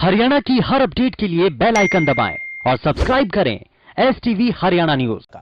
हरियाणा की हर अपडेट के लिए बेल आइकन दबाएं और सब्सक्राइब करें STV हरियाणा न्यूज का।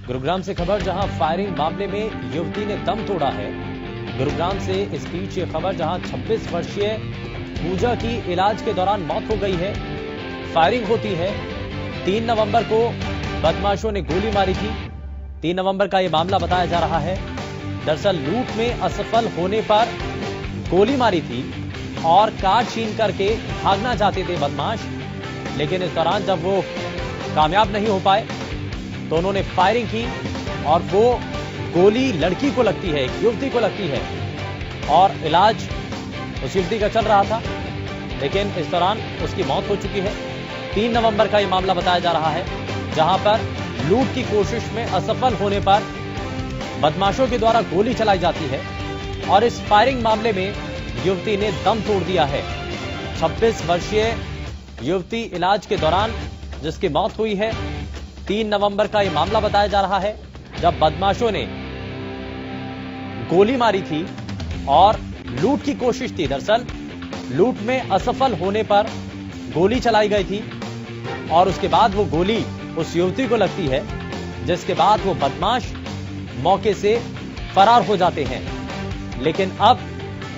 गुरुग्राम से खबर, जहां फायरिंग मामले में युवती ने दम तोड़ा है। गुरुग्राम से इस बीच ये खबर, जहां 26 वर्षीय पूजा की इलाज के दौरान मौत हो गई है। फायरिंग होती है। 3 नवंबर को बदमाशों ने गोली मारी थी। 3 नवंबर का यह मामला बताया जा रहा है। दरअसल लूट में असफल होने पर गोली मारी थी और कार छीन करके भागना चाहते थे बदमाश, लेकिन इस दौरान जब वो कामयाब नहीं हो पाए तो उन्होंने फायरिंग की और वो गोली लड़की को लगती है, एक युवती को लगती है और इलाज उस युवती का चल रहा था, लेकिन इस दौरान उसकी मौत हो चुकी है। 3 नवंबर का यह मामला बताया जा रहा है, जहां पर लूट की कोशिश में असफल होने पर बदमाशों के द्वारा गोली चलाई जाती है और इस फायरिंग मामले में युवती ने दम तोड़ दिया है। 26 वर्षीय युवती इलाज के दौरान जिसकी मौत हुई है। 3 नवंबर का यह मामला बताया जा रहा है, जब बदमाशों ने गोली मारी थी और लूट की कोशिश थी। दरअसल लूट में असफल होने पर गोली चलाई गई थी और उसके बाद वो गोली उस युवती को लगती है, जिसके बाद वो बदमाश मौके से फरार हो जाते हैं। लेकिन अब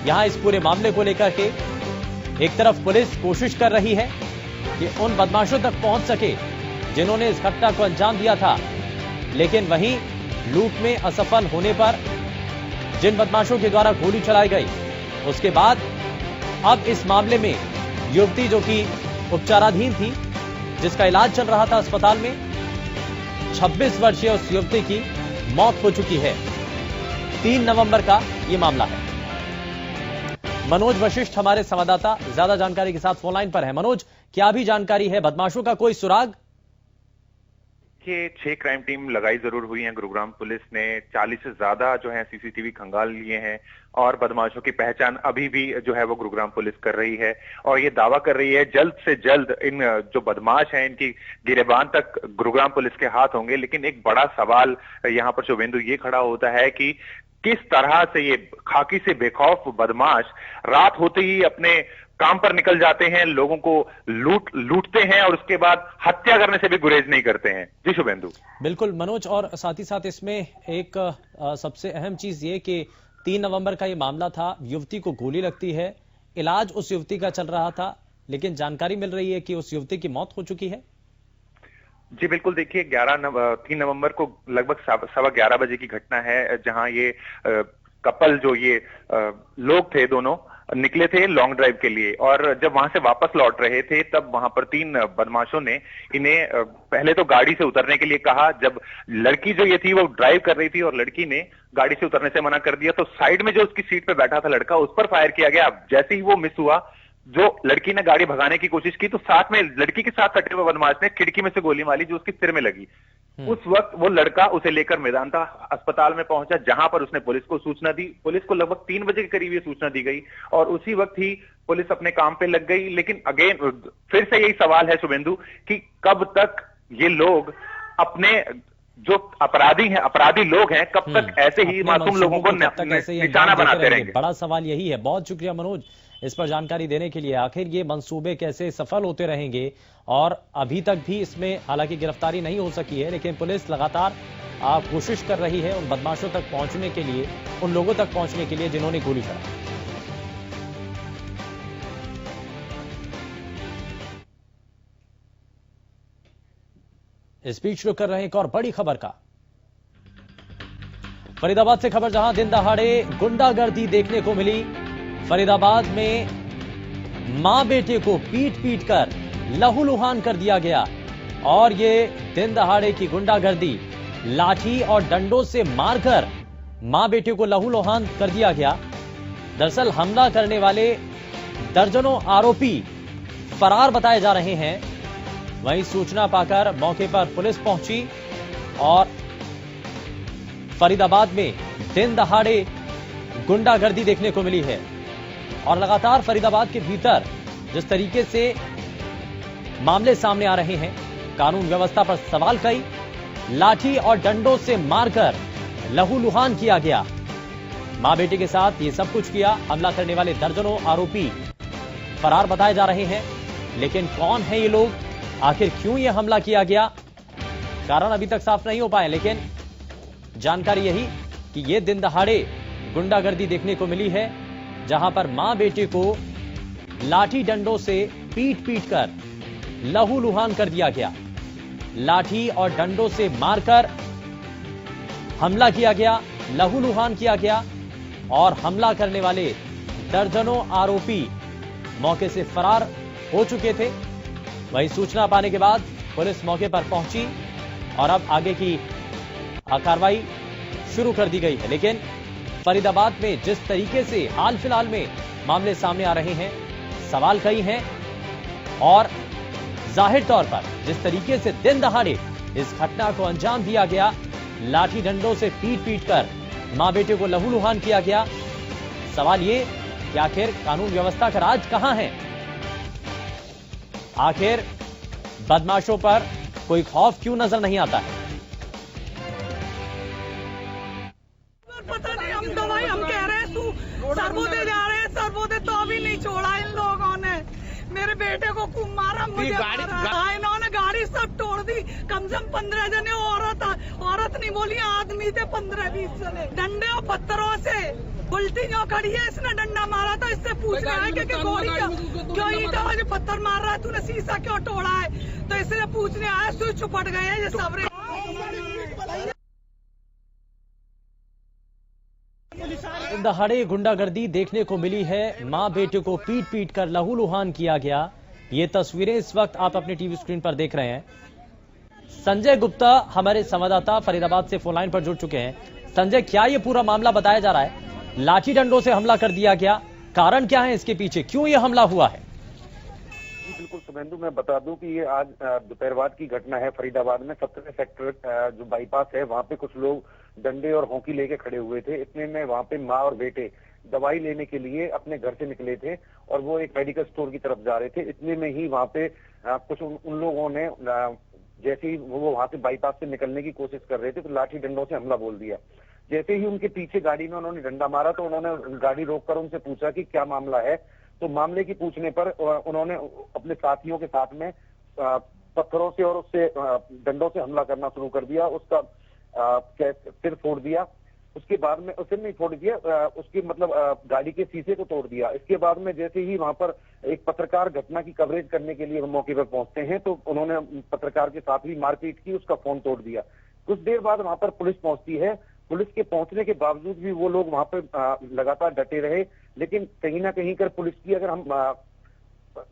यहां इस पूरे मामले को लेकर के एक तरफ पुलिस कोशिश कर रही है कि उन बदमाशों तक पहुंच सके जिन्होंने इस घटना को अंजाम दिया था, लेकिन वहीं लूट में असफल होने पर जिन बदमाशों के द्वारा गोली चलाई गई, उसके बाद अब इस मामले में युवती जो कि उपचाराधीन थी, जिसका इलाज चल रहा था अस्पताल में, 26 वर्षीय उस युवती की मौत हो चुकी है। 3 नवंबर का यह मामला है। मनोज वशिष्ठ हमारे संवाददाता ज्यादा जानकारी के साथ फोन लाइन पर है। मनोज, क्या भी जानकारी है? बदमाशों का कोई सुराग? के 6 क्राइम टीम लगाई जरूर हुई है। गुरुग्राम पुलिस ने 40 से ज्यादा जो है CCTV खंगाल लिए हैं और बदमाशों की पहचान अभी भी जो है वो गुरुग्राम पुलिस कर रही है और ये दावा कर रही है जल्द से जल्द इन जो बदमाश हैं इनकी गिरेबान तक गुरुग्राम पुलिस के हाथ होंगे। लेकिन एक बड़ा सवाल यहाँ पर शुभेंदु ये खड़ा होता है कि किस तरह से ये खाकी से बेखौफ बदमाश रात होते ही अपने काम पर निकल जाते हैं, लोगों को लूटते हैं और उसके बाद हत्या करने से भी गुरेज नहीं करते हैं। जी शुभेंदु। बिल्कुल मनोज, और साथ ही साथ इसमें एक सबसे अहम चीज ये कि 3 नवंबर का ये मामला था, युवती को गोली लगती है, इलाज उस युवती का चल रहा था, लेकिन जानकारी मिल रही है कि उस युवती की मौत हो चुकी है। जी बिल्कुल, देखिए 3 नवंबर को लगभग 11:15 बजे की घटना है, जहां ये कपल जो ये लोग थे दोनों निकले थे लॉन्ग ड्राइव के लिए और जब वहां से वापस लौट रहे थे तब वहां पर 3 बदमाशों ने इन्हें पहले तो गाड़ी से उतरने के लिए कहा। जब लड़की जो ये थी वो ड्राइव कर रही थी और लड़की ने गाड़ी से उतरने से मना कर दिया, तो साइड में जो उसकी सीट पे बैठा था लड़का, उस पर फायर किया गया। जैसे ही वो मिस हुआ, जो लड़की ने गाड़ी भगाने की कोशिश की तो साथ में लड़की के साथ सटे हुए बदमाश ने खिड़की में से गोली मारी जो उसके सिर में लगी। उस वक्त वो लड़का उसे लेकर मेदांता अस्पताल में पहुंचा, जहां पर उसने पुलिस को सूचना दी। पुलिस को लगभग 3 बजे के करीब ये सूचना दी गई और उसी वक्त ही पुलिस अपने काम पे लग गई। लेकिन अगेन फिर से यही सवाल है शुभेंदु कि कब तक ये लोग अपने जो अपराधी लोग हैं, कब तक ऐसे ही मासूम लोगों को निशाना बनाते रहेंगे? बड़ा सवाल यही है। बहुत शुक्रिया मनोज इस पर जानकारी देने के लिए। आखिर ये मंसूबे कैसे सफल होते रहेंगे, और अभी तक भी इसमें हालांकि गिरफ्तारी नहीं हो सकी है, लेकिन पुलिस लगातार कोशिश कर रही है उन बदमाशों तक पहुंचने के लिए, उन लोगों तक पहुंचने के लिए जिन्होंने गोली चलाई। इस बीच रुक कर रहे एक और बड़ी खबर का। फरीदाबाद से खबर, जहां दिन दहाड़े गुंडागर्दी देखने को मिली। फरीदाबाद में मां बेटे को पीट कर लहूलुहान कर दिया गया और ये दिन दहाड़े की गुंडागर्दी, लाठी और डंडों से मारकर मां बेटे को लहूलुहान कर दिया गया। दरअसल हमला करने वाले दर्जनों आरोपी फरार बताए जा रहे हैं। वहीं सूचना पाकर मौके पर पुलिस पहुंची और फरीदाबाद में दिन दहाड़े गुंडागर्दी देखने को मिली है और लगातार फरीदाबाद के भीतर जिस तरीके से मामले सामने आ रहे हैं, कानून व्यवस्था पर सवाल कई लाठी और डंडों से मारकर लहूलुहान किया गया। मां बेटे के साथ ये सब कुछ किया। हमला करने वाले दर्जनों आरोपी फरार बताए जा रहे हैं, लेकिन कौन है ये लोग, आखिर क्यों ये हमला किया गया, कारण अभी तक साफ नहीं हो पाए। लेकिन जानकारी यही कि ये दिन दहाड़े गुंडागर्दी देखने को मिली है, जहां पर मां बेटे को लाठी डंडों से पीट पीट कर लहूलुहान कर दिया गया। लाठी और डंडों से मारकर हमला किया गया, लहूलुहान किया गया और हमला करने वाले दर्जनों आरोपी मौके से फरार हो चुके थे। वहीं सूचना पाने के बाद पुलिस मौके पर पहुंची और अब आगे की कार्रवाई शुरू कर दी गई है। लेकिन फरीदाबाद में जिस तरीके से हाल फिलहाल में मामले सामने आ रहे हैं, सवाल कई हैं और जाहिर तौर पर जिस तरीके से दिन दहाड़े इस घटना को अंजाम दिया गया, लाठी डंडों से पीट पीट कर मां बेटे को लहूलुहान किया गया, सवाल ये कि आखिर कानून व्यवस्था का राज कहां है, आखिर बदमाशों पर कोई खौफ क्यों नजर नहीं आता है। पता नहीं, हम दवाई हम कह रहे हैं तू सर्वोदय जा रहे हैं, सर्वोदय तो अभी नहीं छोड़ा इन लोगों ने। मेरे बेटे को खूब मारा, मुझे मारा, इन्होंने गाड़ी सब तोड़ दी। कम से कम 15 जने औरत नहीं बोली, आदमी थे 15-20 जने, डंडे और पत्थरों से। उल्टी जो खड़ी है इसने डंडा मारा था, इससे पूछ रहा है कि गोली क्यों ईटा जो पत्थर मार रहा है, तूने शीशा क्यों तोड़ा है, तो इससे पूछने आया, स्विच चुपट गए हैं ये सब। दहाड़े गुंडागर्दी देखने को मिली है, मां बेटे को पीट पीट कर लहूलुहान किया गया। ये तस्वीरें इस वक्त आप अपने टीवी स्क्रीन पर देख रहे हैं। संजय गुप्ता हमारे संवाददाता फरीदाबाद से फोन लाइन पर जुड़ चुके हैं। संजय, क्या ये पूरा मामला बताया जा रहा है? लाठी डंडों से हमला कर दिया गया, कारण क्या है इसके पीछे, क्यों ये हमला हुआ है? जी बिल्कुल शुभेंदु, मैं बता दूं कि ये आज दोपहर बाद की घटना है। फरीदाबाद में 17 सेक्टर जो बाईपास है, वहां पे कुछ लोग डंडे और हॉकी लेके खड़े हुए थे। इतने में वहां पे माँ और बेटे दवाई लेने के लिए अपने घर से निकले थे और वो एक मेडिकल स्टोर की तरफ जा रहे थे। इतने में ही वहां पे कुछ उन लोगों ने जैसे ही वो वहां से बाईपास से निकलने की कोशिश कर रहे थे, तो लाठी डंडों से हमला बोल दिया। जैसे ही उनके पीछे गाड़ी में उन्होंने डंडा मारा, तो उन्होंने गाड़ी रोककर उनसे पूछा कि क्या मामला है। तो मामले की पूछने पर उन्होंने अपने साथियों के साथ में पत्थरों से और उससे डंडों से हमला करना शुरू कर दिया। उसका सिर फोड़ दिया। उसके बाद में सिर नहीं फोड़ दिया, उसकी मतलब गाड़ी के शीशे को तोड़ दिया। इसके बाद में जैसे ही वहां पर एक पत्रकार घटना की कवरेज करने के लिए मौके पर पहुंचते हैं, तो उन्होंने पत्रकार के साथ भी मारपीट की, उसका फोन तोड़ दिया। कुछ देर बाद वहां पर पुलिस पहुंचती है। पुलिस के पहुंचने के बावजूद भी वो लोग वहां पर लगातार डटे रहे। लेकिन कहीं ना कहीं कर पुलिस की अगर हम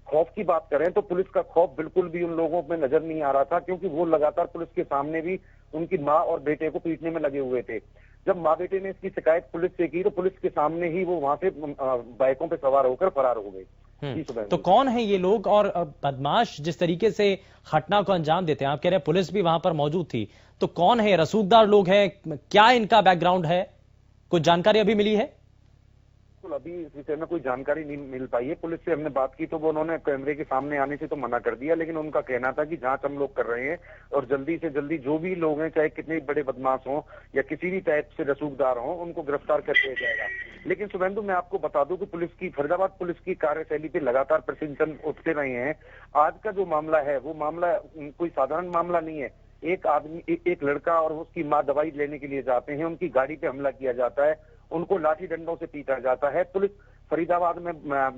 खौफ की बात करें, तो पुलिस का खौफ बिल्कुल भी उन लोगों में नजर नहीं आ रहा था, क्योंकि वो लगातार पुलिस के सामने भी उनकी माँ और बेटे को पीटने में लगे हुए थे। जब माँ बेटे ने इसकी शिकायत पुलिस से की, तो पुलिस के सामने ही वो वहां से बाइकों पे सवार होकर फरार हो गए। तो कौन है ये लोग और बदमाश जिस तरीके से घटना को अंजाम देते हैं? आप कह रहे हैं पुलिस भी वहां पर मौजूद थी, तो कौन है? रसूखदार लोग हैं, क्या इनका बैकग्राउंड है, कुछ जानकारी अभी मिली है? अभी इस विषय में कोई जानकारी नहीं मिल पाई है। पुलिस से हमने बात की तो वो उन्होंने कैमरे के सामने आने से तो मना कर दिया, लेकिन उनका कहना था कि जांच हम लोग कर रहे हैं और जल्दी से जल्दी जो भी लोग हैं, चाहे कितने बड़े बदमाश हों या किसी भी टाइप से रसूखदार हों, उनको गिरफ्तार कर दिया जाएगा। लेकिन शुभेंदु, मैं आपको बता दूं कि फरीदाबाद पुलिस की कार्यशैली पे लगातार प्रश्न उठते रहे हैं। आज का जो मामला है, वो मामला कोई साधारण मामला नहीं है। एक आदमी, एक लड़का और उसकी माँ दवाई लेने के लिए जाते हैं, उनकी गाड़ी पे हमला किया जाता है, उनको लाठी डंडों से पीटा जाता है। पुलिस फरीदाबाद में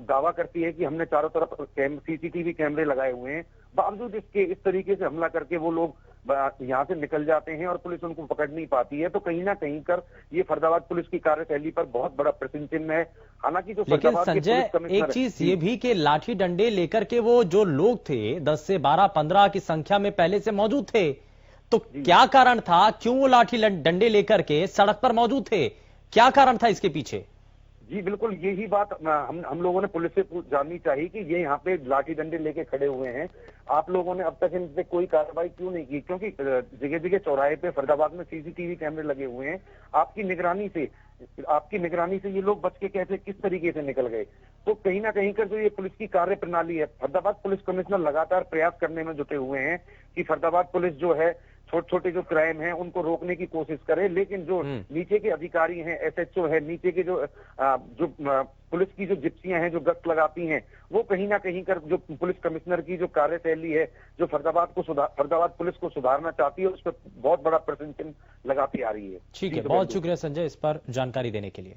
दावा करती है कि हमने चारों तरफ सीसीटीवी कैमरे लगाए हुए हैं, बावजूद इसके इस तरीके से हमला करके वो लोग यहाँ से निकल जाते हैं और पुलिस उनको पकड़ नहीं पाती है। तो कहीं ना कहीं कर ये फरीदाबाद पुलिस की कार्यशैली पर बहुत बड़ा प्रश्न चिन्ह है। हालांकि जो लेकिन संजय, एक चीज ये भी कि लाठी डंडे लेकर के वो जो लोग थे 10 से 12-15 की संख्या में पहले से मौजूद थे, तो क्या कारण था, क्यों वो लाठी डंडे लेकर के सड़क पर मौजूद थे, क्या कारण था इसके पीछे? जी बिल्कुल, यही बात हम लोगों ने पुलिस से जाननी चाहिए कि ये यहाँ पे लाठी डंडे लेके खड़े हुए हैं, आप लोगों ने अब तक इन पे कोई कार्रवाई क्यों नहीं की? क्योंकि जगह जगह चौराहे पे फरीदाबाद में सीसीटीवी कैमरे लगे हुए हैं। आपकी निगरानी से ये लोग बच के कैसे, किस तरीके से निकल गए? तो कहीं ना कहीं कर जो ये पुलिस की कार्य प्रणाली है, फरीदाबाद पुलिस कमिश्नर लगातार प्रयास करने में जुटे हुए हैं कि फरीदाबाद पुलिस जो है छोटे छोटे जो क्राइम हैं उनको रोकने की कोशिश करे, लेकिन जो नीचे के अधिकारी हैं, एसएचओ है, नीचे के जो पुलिस की जो जिप्सियां हैं जो गश्त लगाती हैं, वो कहीं ना कहीं कर जो पुलिस कमिश्नर की जो कार्यशैली है, जो फरीदाबाद पुलिस को सुधारना चाहती है, उस पर बहुत बड़ा प्रश्न चिन्ह लगाती आ रही है। ठीक है, बहुत शुक्रिया संजय इस पर जानकारी देने के लिए।